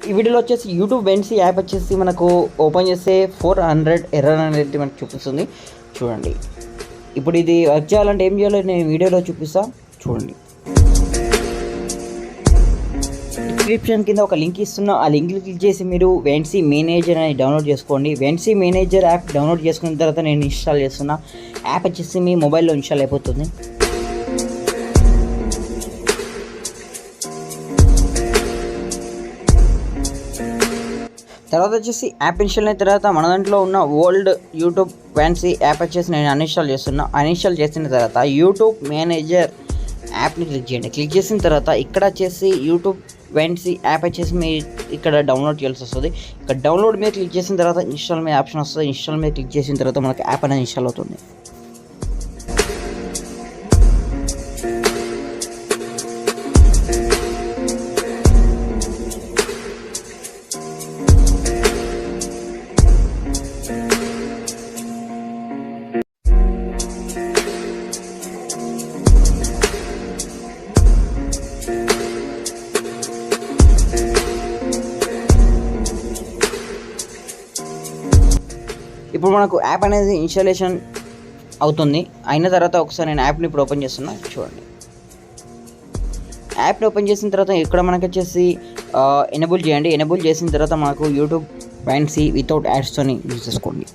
ఈ వీడియోలో వచ్చేసి యూట్యూబ్ వెన్సీ యాప్ వచ్చేసి మనకు ఓపెన్ చేస్తే 400 ఎర్రర్ అనేది మనకు చూపిస్తుంది. చూడండి, ఇప్పుడు ఇది వర్క్ చేయాలంటే ఏం చేయాలో నేను వీడియోలో చూపిస్తాను. చూడండి, డిస్క్రిప్షన్ కింద ఒక లింక్ ఇస్తున్నా. ఆ లింక్ క్లిక్ చేసి మీరు వెన్సీ మేనేజర్ అని డౌన్లోడ్ చేసుకోండి. వెన్సీ మేనేజర్ యాప్ డౌన్లోడ్ చేసుకున్న తర్వాత నేను ఇన్స్టాల్ చేస్తున్నా. యాప్ వచ్చేసి మీ మొబైల్లో ఇన్స్టాల్ అయిపోతుంది. తర్వాత వచ్చేసి యాప్ ఇన్స్టాల్ అయిన తర్వాత మన దాంట్లో ఉన్న ఓల్డ్ యూట్యూబ్ వెన్సీ యాప్ వచ్చేసి నేను అన్ఇన్స్టాల్ చేస్తున్నా. అన్ఇన్స్టాల్ చేసిన తర్వాత యూట్యూబ్ మేనేజర్ యాప్ని క్లిక్ చేయండి. క్లిక్ చేసిన తర్వాత ఇక్కడ వచ్చేసి యూట్యూబ్ వెన్సీ యాప్ వచ్చేసి మీ ఇక్కడ డౌన్లోడ్ చేయాల్సి వస్తుంది. ఇక్కడ డౌన్లోడ్ మీద క్లిక్ చేసిన తర్వాత ఇన్స్టాల్ మీద ఆప్షన్ వస్తుంది. ఇన్స్టాల్ మీద క్లిక్ చేసిన తర్వాత మనకి యాప్ అనేది ఇన్స్టాల్ అవుతుంది. ఇప్పుడు మనకు యాప్ అనేది ఇన్స్టాలేషన్ అవుతుంది. అయిన తర్వాత ఒకసారి నేను యాప్ని ఇప్పుడు ఓపెన్ చేస్తున్నా. చూడండి, యాప్ని ఓపెన్ చేసిన తర్వాత ఇక్కడ మనకు వచ్చేసి ఎనేబుల్ చేయండి. ఎనేబుల్ చేసిన తర్వాత మనకు యూట్యూబ్ వెన్సీ వితౌట్ యాడ్స్తో యూజ్ చేసుకోండి.